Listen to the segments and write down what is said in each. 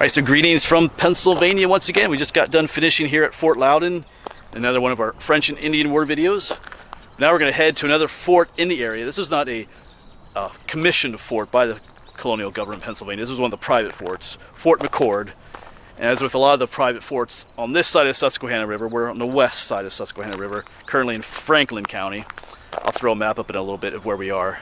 Alright, so greetings from Pennsylvania once again. We just got done finishing here at Fort Loudon, another one of our French and Indian War videos. Now we're going to head to another fort in the area. This is not a commissioned fort by the colonial government of Pennsylvania. This was one of the private forts, Fort McCord. And as with a lot of the private forts on this side of the Susquehanna River, we're on the west side of Susquehanna River, currently in Franklin County. I'll throw a map up in a little bit of where we are.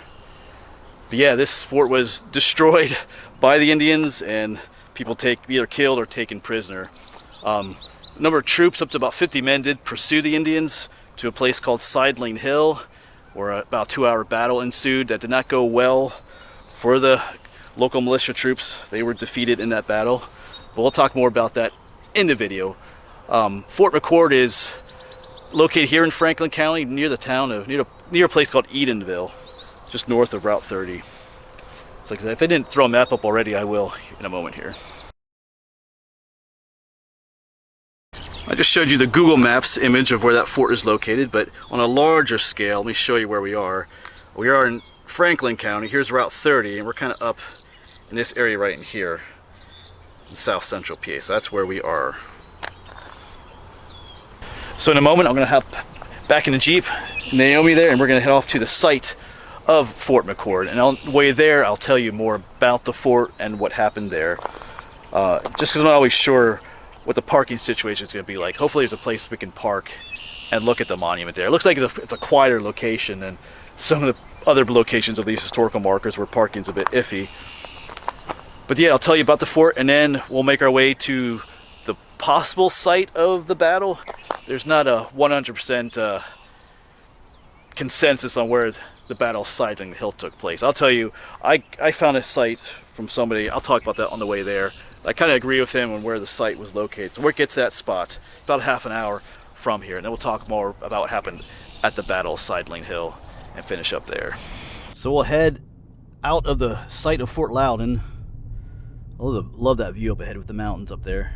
But yeah, this fort was destroyed by the Indians, and people either killed or taken prisoner. A number of troops, up to about 50 men, did pursue the Indians to a place called Sideling Hill, where about a 2-hour battle ensued that did not go well for the local militia troops. They were defeated in that battle, but we'll talk more about that in the video. Fort McCord is located here in Franklin County, near the town of near a place called Edenville, just north of Route 30. So if I didn't throw a map up already, I will in a moment here. I just showed you the Google Maps image of where that fort is located, but on a larger scale, let me show you where we are. We are in Franklin County. Here's Route 30, and we're kind of up in this area right in here, in south central PA. So that's where we are. So in a moment, I'm going to hop back in the Jeep, Naomi there, and we're going to head off to the site of Fort McCord. And on the way there, I'll tell you more about the fort and what happened there. Just because I'm not always sure what the parking situation is going to be like. Hopefully there's a place we can park and look at the monument there. It looks like it's a quieter location than some of the other locations of these historical markers where parking's a bit iffy. But yeah, I'll tell you about the fort, and then we'll make our way to the possible site of the battle. There's not a 100% consensus on where the Battle of Sideling Hill took place. I'll tell you, I found a site from somebody. I'll talk about that on the way there. I kind of agree with him on where the site was located. So we'll get to that spot about half an hour from here, and then we'll talk more about what happened at the Battle of Sideling Hill and finish up there. So we'll head out of the site of Fort Loudon. I love that view up ahead with the mountains up there.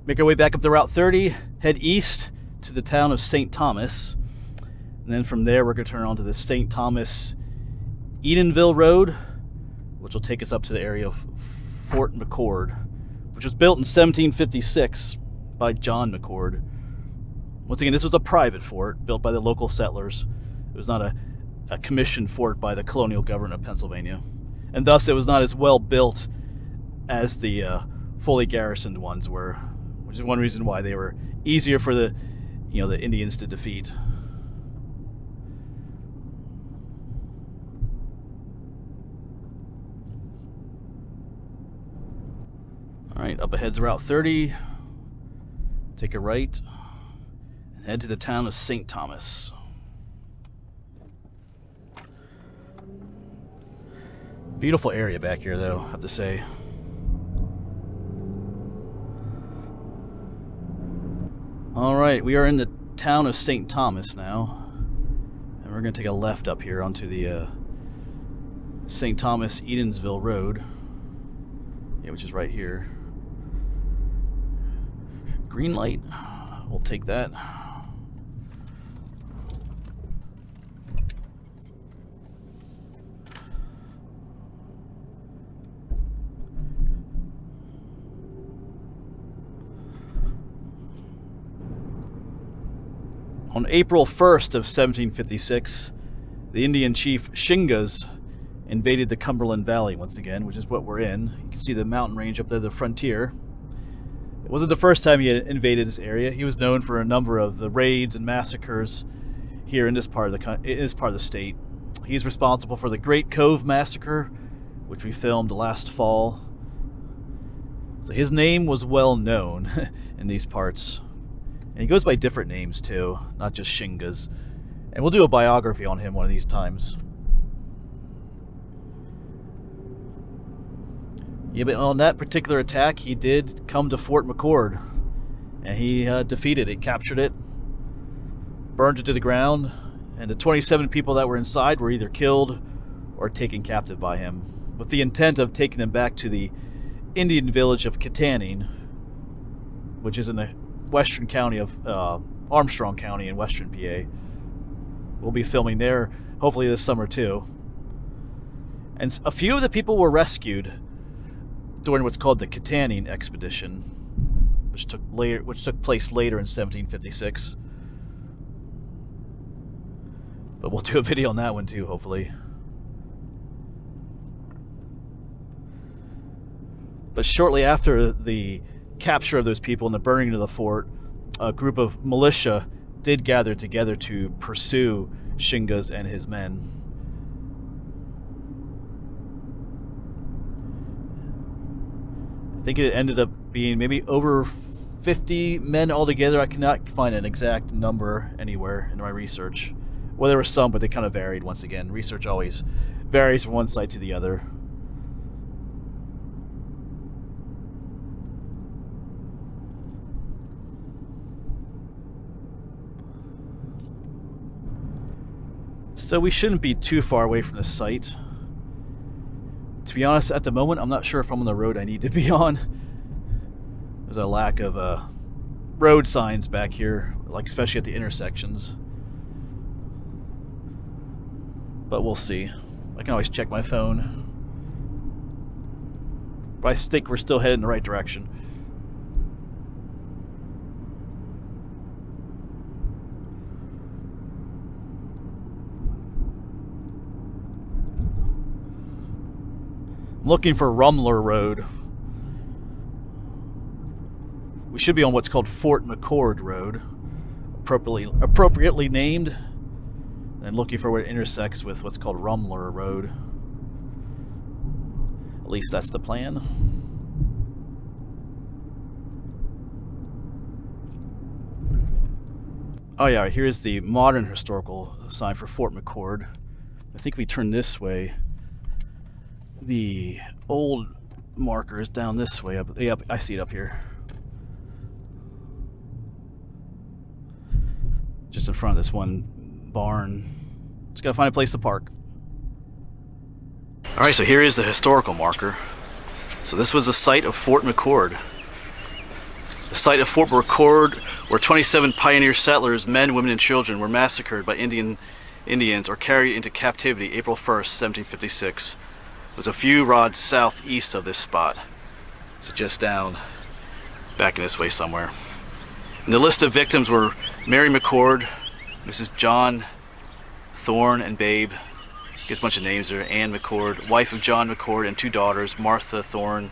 Make our way back up to Route 30, head east to the town of St. Thomas. And then from there, we're going to turn onto the St. Thomas Edenville Road, which will take us up to the area of Fort McCord, which was built in 1756 by John McCord. Once again, this was a private fort built by the local settlers. It was not a commissioned fort by the colonial government of Pennsylvania. And thus, it was not as well built as the fully garrisoned ones were, which is one reason why they were easier for the Indians to defeat. Alright, up ahead's Route 30. Take a right and head to the town of St. Thomas. Beautiful area back here, though, I have to say. Alright, we are in the town of St. Thomas now. And we're going to take a left up here onto the St. Thomas Edensville Road. Yeah, which is right here. Green light. We'll take that. On April 1st of 1756, the Indian chief Shingas invaded the Cumberland Valley once again, which is what we're in. You can see the mountain range up there, the frontier. It wasn't the first time he had invaded this area. He was known for a number of the raids and massacres here in this part of the state. He's responsible for the Great Cove Massacre, which we filmed last fall. So his name was well known in these parts. And he goes by different names too, not just Shingas. And we'll do a biography on him one of these times. Yeah, but on that particular attack, he did come to Fort McCord, and he defeated it, captured it, burned it to the ground, and the 27 people that were inside were either killed or taken captive by him, with the intent of taking them back to the Indian village of Kittanning, which is in the western county of Armstrong County in western PA. We'll be filming there, hopefully this summer too. And a few of the people were rescued during what's called the Kittanning Expedition, which took place later in 1756. But we'll do a video on that one too, hopefully. But shortly after the capture of those people and the burning of the fort, a group of militia did gather together to pursue Shingas and his men. I think it ended up being maybe over 50 men altogether. I cannot find an exact number anywhere in my research. Well, there were some, but they kind of varied once again. Research always varies from one site to the other. So we shouldn't be too far away from the site. To be honest, at the moment, I'm not sure if I'm on the road I need to be on. There's a lack of road signs back here, like especially at the intersections. But we'll see. I can always check my phone. But I think we're still headed in the right direction. I'm looking for Rumler Road. We should be on what's called Fort McCord Road, appropriately named, and looking for where it intersects with what's called Rumler Road. At least that's the plan. Oh yeah, here's the modern historical sign for Fort McCord. I think if we turn this way, the old marker is down this way. Yep, I see it up here. Just in front of this one barn. Just gotta find a place to park. Alright, so here is the historical marker. So this was the site of Fort McCord. The site of Fort McCord, where 27 pioneer settlers, men, women, and children, were massacred by Indians or carried into captivity April 1st, 1756. It was a few rods southeast of this spot. So just down, back in this way somewhere. And the list of victims were Mary McCord, Mrs. John Thorne and Babe. Gets a bunch of names there. Anne McCord, wife of John McCord, and 2 daughters, Martha Thorne,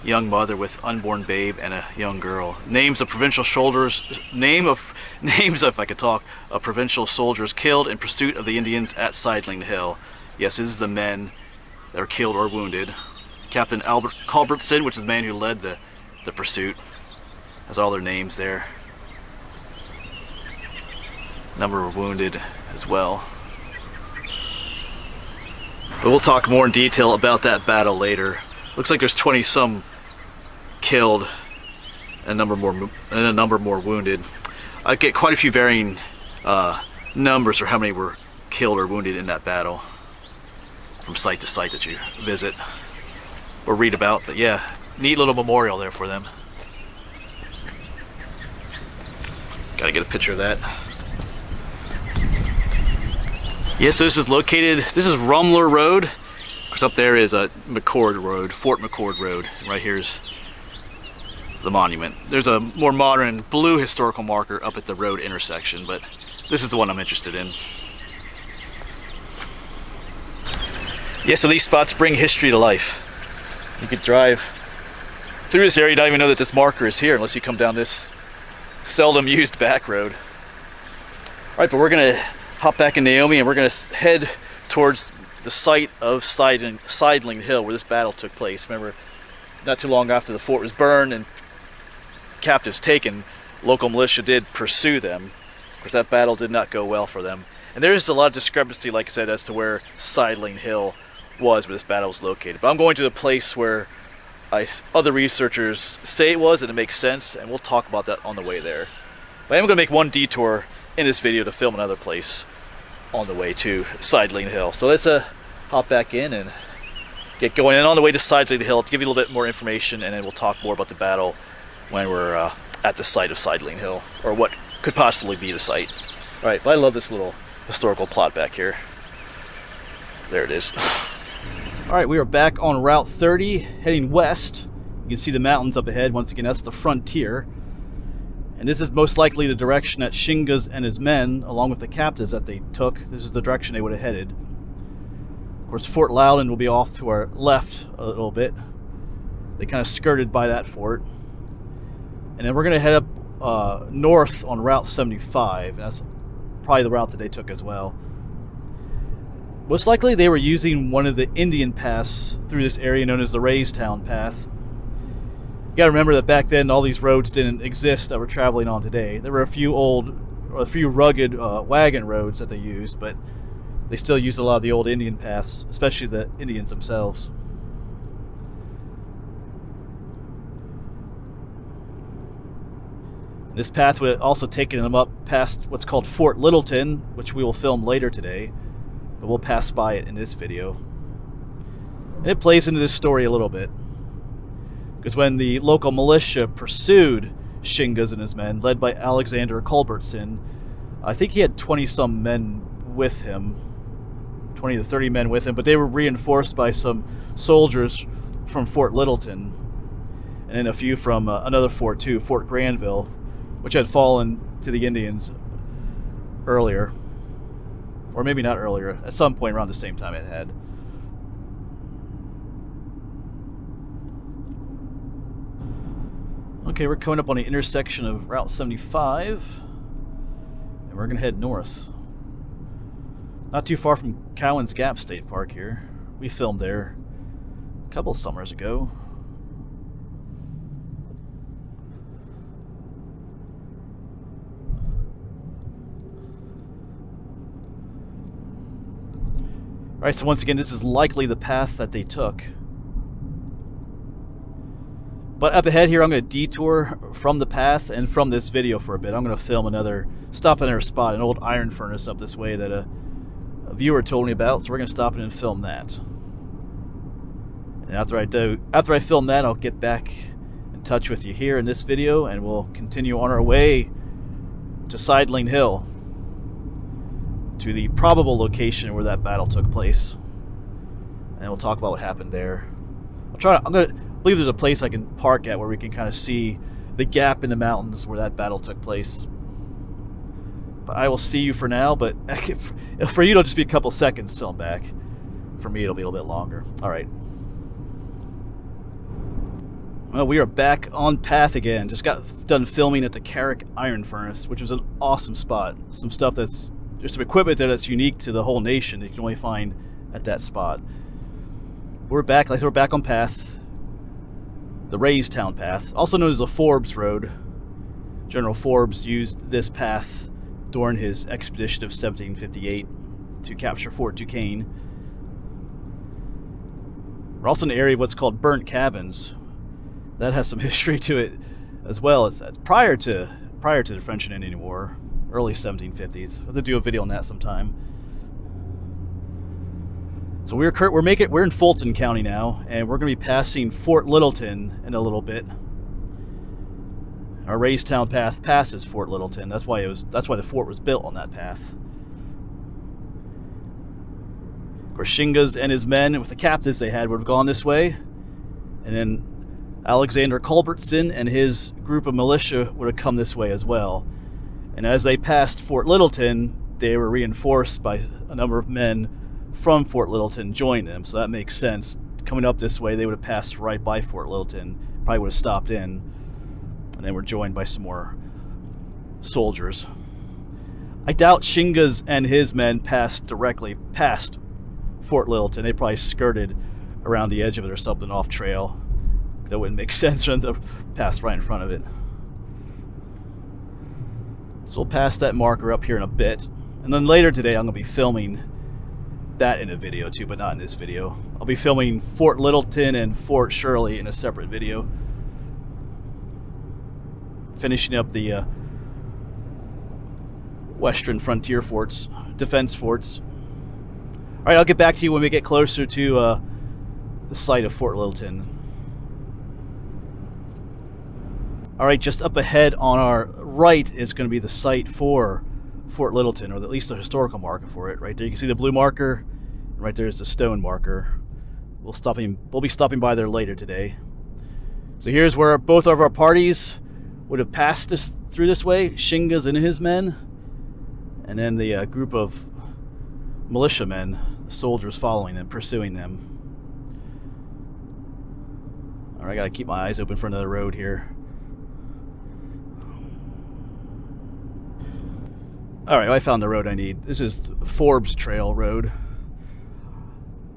young mother with unborn babe and a young girl. Names of provincial soldiers, if I could talk, of provincial soldiers killed in pursuit of the Indians at Sideling Hill. Yes, this is the men that were killed or wounded. Captain Albert Culbertson, which is the man who led the pursuit, has all their names there. Number were wounded as well. But we'll talk more in detail about that battle later. Looks like there's 20-some killed and a number more wounded. I get quite a few varying numbers for how many were killed or wounded in that battle from site to site that you visit or read about. But yeah, neat little memorial there for them. Gotta get a picture of that. Yes, so this is Rumler Road. Of course, up there is McCord Road, Fort McCord Road. Right here's the monument. There's a more modern blue historical marker up at the road intersection, but this is the one I'm interested in. Yeah, so these spots bring history to life. You could drive through this area, you don't even know that this marker is here unless you come down this seldom used back road. All right, but we're gonna hop back in Naomi and we're gonna head towards the site of Sideling Hill, where this battle took place. Remember, not too long after the fort was burned and captives taken, local militia did pursue them. Of course, that battle did not go well for them. And there's a lot of discrepancy, like I said, as to where Sideling Hill was, where this battle was located. But I'm going to the place where other researchers say it was, and it makes sense, and we'll talk about that on the way there. But I am going to make one detour in this video to film another place on the way to Sideling Hill. So let's hop back in and get going. And on the way to Sideling Hill, to give you a little bit more information, and then we'll talk more about the battle when we're at the site of Sideling Hill, or what could possibly be the site. All right, but I love this little historical plot back here. There it is. All Alright, we are back on Route 30, heading west. You can see the mountains up ahead. Once again, that's the frontier. And this is most likely the direction that Shingas and his men, along with the captives that they took, this is the direction they would have headed. Of course, Fort Loudon will be off to our left a little bit. They kind of skirted by that fort. And then we're going to head up north on Route 75. That's probably the route that they took as well. Most likely they were using one of the Indian paths through this area known as the Raystown Path. You gotta remember that back then all these roads didn't exist that we're traveling on today. There were a few rugged wagon roads that they used, but they still used a lot of the old Indian paths, especially the Indians themselves. This path would have also taken them up past what's called Fort Littleton, which we will film later today, but we'll pass by it in this video. And it plays into this story a little bit, because when the local militia pursued Shingas and his men, led by Alexander Culbertson, I think he had 20-some men with him, 20 to 30 men with him, but they were reinforced by some soldiers from Fort Littleton, and then a few from another fort too, Fort Granville, which had fallen to the Indians earlier. Or maybe not earlier, at some point around the same time it had. Okay, we're coming up on the intersection of Route 75, and we're going to head north. Not too far from Cowan's Gap State Park here. We filmed there a couple summers ago. Alright, so once again, this is likely the path that they took. But up ahead here, I'm going to detour from the path and from this video for a bit. I'm going to film stop at another spot, an old iron furnace up this way that a viewer told me about, so we're going to stop in and film that. And after I film that, I'll get back in touch with you here in this video, and we'll continue on our way to Sideling Hill, to the probable location where that battle took place, and we'll talk about what happened there. I believe there's a place I can park at where we can kind of see the gap in the mountains where that battle took place. But I will see you for now, but for you it'll just be a couple seconds till I'm back. For me it'll be a little bit longer. Alright. Well, we are back on path again. Just got done filming at the Carrick Iron Furnace, which was an awesome spot. There's some equipment that's unique to the whole nation that you can only find at that spot. We're back, like I said, we're back on path. The Raystown Path, also known as the Forbes Road. General Forbes used this path during his expedition of 1758 to capture Fort Duquesne. We're also in the area of what's called Burnt Cabins. That has some history to it as well. It's prior to the French and Indian War. Early 1750s. I'll have to do a video on that sometime. So we're in Fulton County now, and we're going to be passing Fort Littleton in a little bit. Our Raystown Path passes Fort Littleton. That's why the fort was built on that path. Of course, Shingas and his men, with the captives they had, would have gone this way, and then Alexander Culbertson and his group of militia would have come this way as well. And as they passed Fort Littleton, they were reinforced by a number of men from Fort Littleton joining them. So that makes sense. Coming up this way, they would have passed right by Fort Littleton, probably would have stopped in, and then were joined by some more soldiers. I doubt Shingas and his men passed directly past Fort Littleton. They probably skirted around the edge of it or something off trail. That wouldn't make sense for them to pass right in front of it. So we'll pass that marker up here in a bit. And then later today I'm going to be filming that in a video too, but not in this video. I'll be filming Fort Littleton and Fort Shirley in a separate video. Finishing up the western frontier forts, defense forts. Alright, I'll get back to you when we get closer to the site of Fort Littleton. Alright, just up ahead on our right is going to be the site for Fort Littleton, or at least the historical marker for it. Right there you can see the blue marker, and right there is the stone marker. We'll be stopping by there later today. So here's where both of our parties would have passed through this way. Shingas and his men, and then the group of militiamen, soldiers following them, pursuing them. All right, I gotta keep my eyes open for another road here. All right, I found the road I need. This is Forbes Trail Road.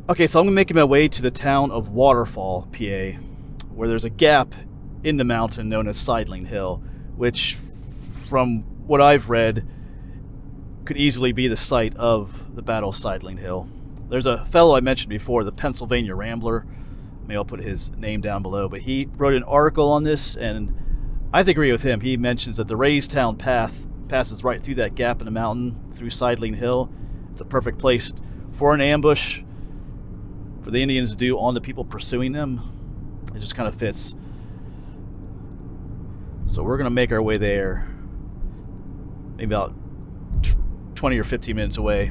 Okay, so I'm making my way to the town of Waterfall, PA, where there's a gap in the mountain known as Sideling Hill, which, from what I've read, could easily be the site of the Battle of Sideling Hill. There's a fellow I mentioned before, the Pennsylvania Rambler. Maybe I'll put his name down below, but he wrote an article on this, and I agree with him. He mentions that the Raystown Path passes right through that gap in the mountain, through Sideling Hill. It's a perfect place for an ambush for the Indians to do on the people pursuing them. It just kind of fits. So we're going to make our way there, maybe about 20 or 15 minutes away.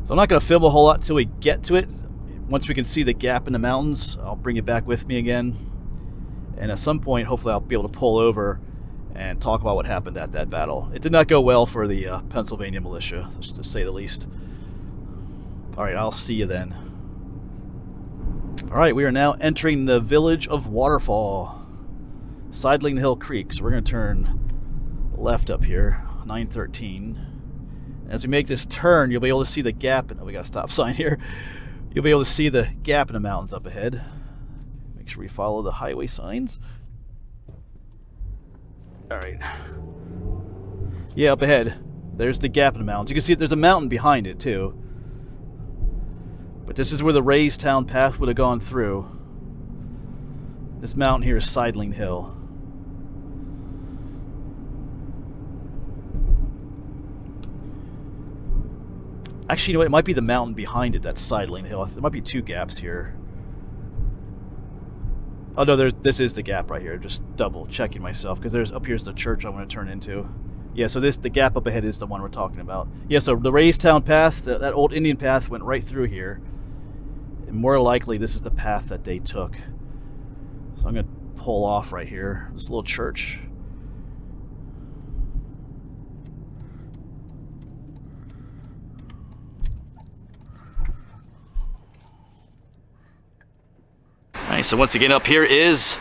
So I'm not going to film a whole lot until we get to it. Once we can see the gap in the mountains, I'll bring it back with me again. And at some point, hopefully I'll be able to pull over and talk about what happened at that battle. It did not go well for the Pennsylvania militia, to say the least. All right, I'll see you then. All right, we are now entering the village of Waterfall, Sideling Hill Creek. So we're going to turn left up here, 913. As we make this turn, you'll be able to see the gap. Oh, we got a stop sign here. You'll be able to see the gap in the mountains up ahead. Make sure we follow the highway signs. All right. Yeah, up ahead. There's the gap in the mountains. You can see there's a mountain behind it, too. But this is where the Raystown Path would have gone through. This mountain here is Sideling Hill. Actually, you know what? It might be the mountain behind it that's Sideling Hill. There might be two gaps here. Oh no, this is the gap right here. Just double checking myself, because up here's the church I want to turn into. Yeah, so the gap up ahead is the one we're talking about. Yeah, so the Raystown Path, that old Indian path, went right through here. And more likely, this is the path that they took. So I'm going to pull off right here. This little church. Alright, so once again, up here is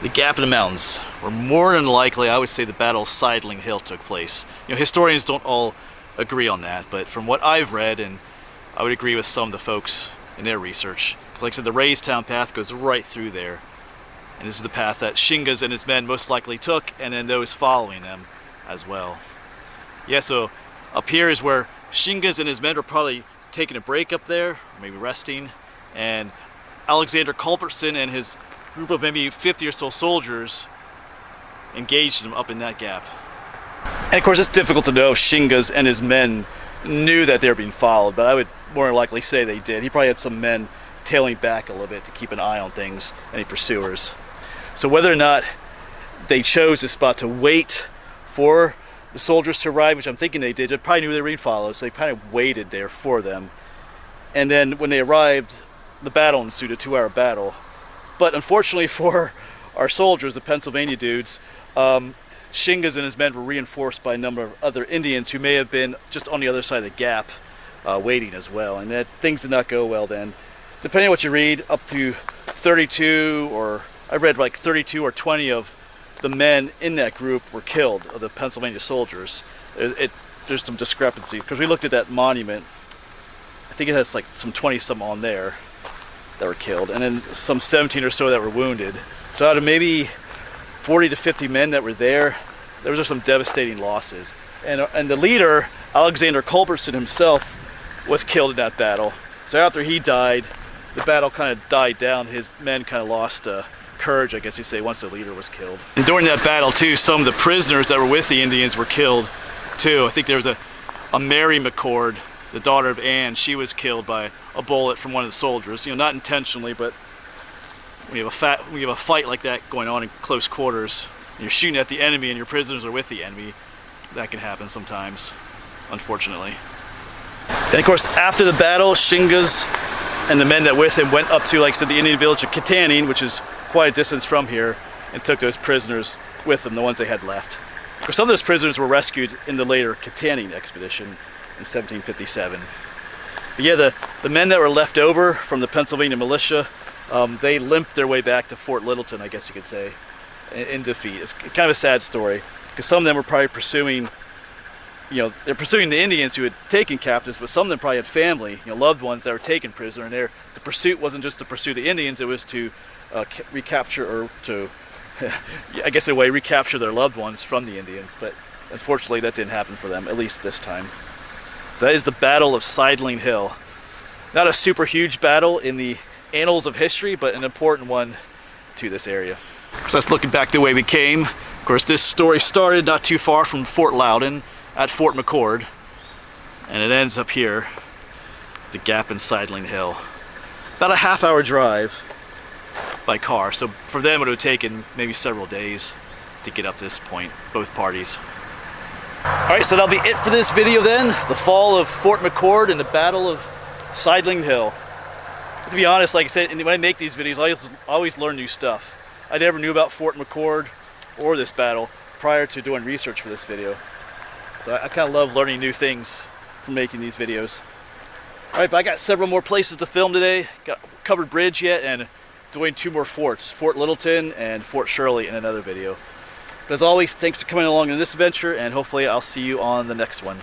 the gap in the mountains, where more than likely, I would say, the Battle of Sideling Hill took place. You know, historians don't all agree on that, but from what I've read, and I would agree with some of the folks in their research, because like I said, the Raystown Path goes right through there, and this is the path that Shingas and his men most likely took, and then those following them as well. Yeah, so up here is where Shingas and his men were probably taking a break up there, or maybe resting, and Alexander Culbertson and his group of maybe 50 or so soldiers engaged him up in that gap. And of course, it's difficult to know if Shingas and his men knew that they were being followed, but I would more likely say they did. He probably had some men tailing back a little bit to keep an eye on things, any pursuers. So whether or not they chose this spot to wait for the soldiers to arrive, which I'm thinking they did, they probably knew they were being followed, so they kind of waited there for them. And then when they arrived, the battle ensued, a 2-hour battle. But unfortunately for our soldiers, the Pennsylvania dudes, Shingas and his men were reinforced by a number of other Indians who may have been just on the other side of the gap waiting as well. And things did not go well then. Depending on what you read, up to 32, or I read like 32 or 20 of the men in that group were killed, of the Pennsylvania soldiers. There's some discrepancies, because we looked at that monument. I think it has like some 20-some on there that were killed, and then some 17 or so that were wounded. So out of maybe 40 to 50 men that were there were some devastating losses. And the leader, Alexander Culbertson himself, was killed in that battle. So after he died, the battle kind of died down. His men kind of lost courage, I guess you say, once the leader was killed. And during that battle too, some of the prisoners that were with the Indians were killed too. I think there was a Mary McCord, the daughter of Anne. She was killed by a bullet from one of the soldiers. You know, not intentionally, but when you have a fight like that going on in close quarters, and you're shooting at the enemy and your prisoners are with the enemy, that can happen sometimes, unfortunately. And of course, after the battle, Shingas And the men that with him went up to, like I said, the Indian village of Kittanning, which is quite a distance from here, and took those prisoners with them, the ones they had left. Some of those prisoners were rescued in the later Kittanning expedition in 1757. But yeah, the men that were left over from the Pennsylvania militia, they limped their way back to Fort Littleton, I guess you could say, in defeat. It's kind of a sad story, because some of them were probably pursuing, they're pursuing the Indians who had taken captives, but some of them probably had family, loved ones that were taken prisoner, and the pursuit wasn't just to pursue the Indians, it was to recapture, or to, I guess in a way, recapture their loved ones from the Indians. But unfortunately that didn't happen for them, at least this time. So that is the Battle of Sideling Hill. Not a super huge battle in the annals of history, but an important one to this area. So that's looking back the way we came. Of course, this story started not too far from Fort Loudon at Fort McCord, and it ends up here, the gap in Sideling Hill. About a half-hour drive by car, so for them it would have taken maybe several days to get up to this point, both parties. Alright, so that'll be it for this video then. The fall of Fort McCord and the Battle of Sideling Hill. To be honest, like I said, when I make these videos, I always learn new stuff. I never knew about Fort McCord or this battle prior to doing research for this video. So I kind of love learning new things from making these videos. Alright, but I got several more places to film today. Got covered bridge yet, and doing 2 more forts, Fort Littleton and Fort Shirley, in another video. But as always, thanks for coming along in this adventure, and hopefully I'll see you on the next one.